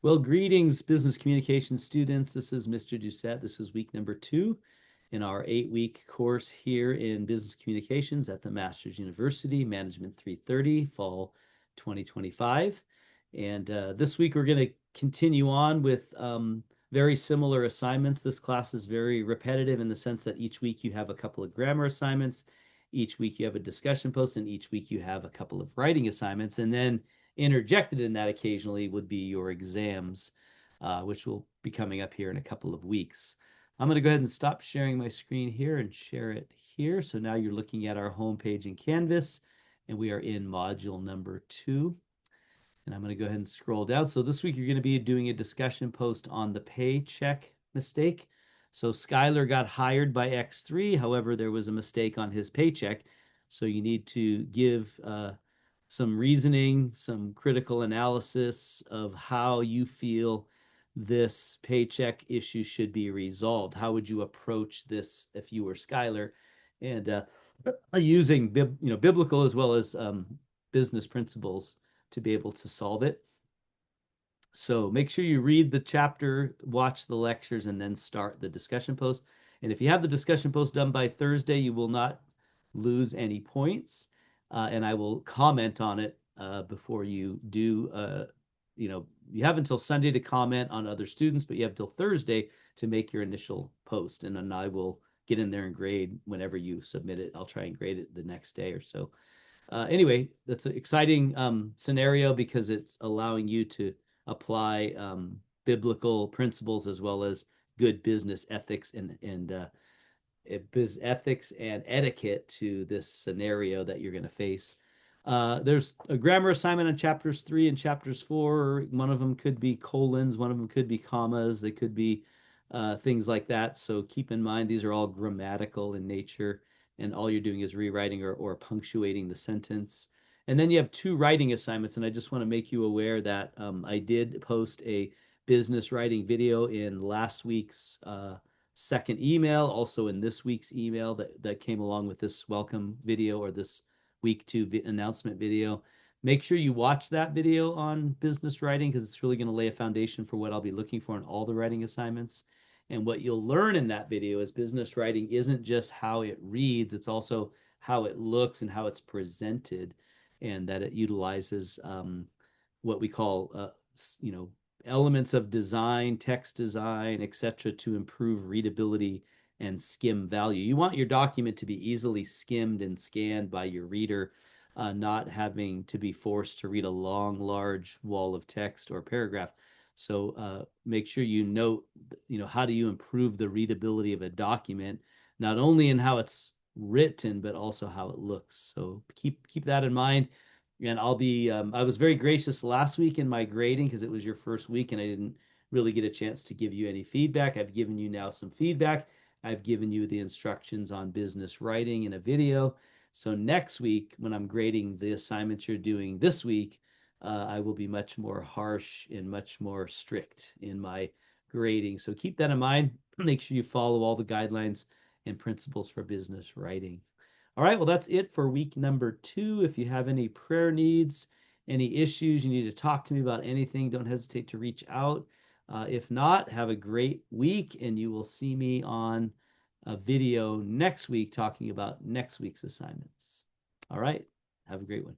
Well, greetings, business communication students. This is Mr. Doucette. This is week number 2 in our 8-week course here in business communications at the Masters University, Management 330, fall 2025. And this week we're going to continue on with very similar assignments. This class is very repetitive in the sense that each week you have a couple of grammar assignments, each week you have a discussion post, and each week you have a couple of writing assignments. And then interjected in that occasionally would be your exams, which will be coming up here in a couple of weeks. I'm going to go ahead and stop sharing my screen here and share it here. So now you're looking at our home page in Canvas, and we are in module number 2. And I'm going to go ahead and scroll down. So this week you're going to be doing a discussion post on the paycheck mistake. So Skylar got hired by X3. However, there was a mistake on his paycheck. So you need to give some reasoning, some critical analysis of how you feel this paycheck issue should be resolved. How would you approach this if you were Skylar? And using biblical as well as business principles to be able to solve it. So make sure you read the chapter, watch the lectures, and then start the discussion post. And if you have the discussion post done by Thursday, you will not lose any points. And I will comment on it before you do. You have until Sunday to comment on other students, but you have till Thursday to make your initial post. And then I will get in there and grade whenever you submit it. I'll try and grade it the next day or so. Anyway, that's an exciting scenario because it's allowing you to apply biblical principles as well as good business ethics and biz ethics and etiquette to this scenario that you're going to face. There's a grammar assignment on chapters 3 and chapters 4. One of them could be colons, one of them could be commas, they could be things like that. So keep in mind these are all grammatical in nature, and all you're doing is rewriting or punctuating the sentence. And then you have 2 writing assignments, and I just want to make you aware that I did post a business writing video in last week's second email, also in this week's email that came along with this welcome video or this week 2 announcement video. Make sure you watch that video on business writing because it's really going to lay a foundation for what I'll be looking for in all the writing assignments. And what you'll learn in that video is business writing isn't just how it reads, it's also how it looks and how it's presented, and that it utilizes what we call, elements of design, text design, etc., to improve readability and skim value. You want your document to be easily skimmed and scanned by your reader, not having to be forced to read a long, large wall of text or paragraph. So make sure you note, how do you improve the readability of a document, not only in how it's written, but also how it looks. So keep that in mind. And I was very gracious last week in my grading because it was your first week and I didn't really get a chance to give you any feedback. I've given you now some feedback. I've given you the instructions on business writing in a video. So next week, when I'm grading the assignments you're doing this week, I will be much more harsh and much more strict in my grading. So keep that in mind. Make sure you follow all the guidelines and principles for business writing. All right, well, that's it for week number 2. If you have any prayer needs, any issues, you need to talk to me about anything, don't hesitate to reach out. If not, have a great week, and you will see me on a video next week talking about next week's assignments. All right, have a great one.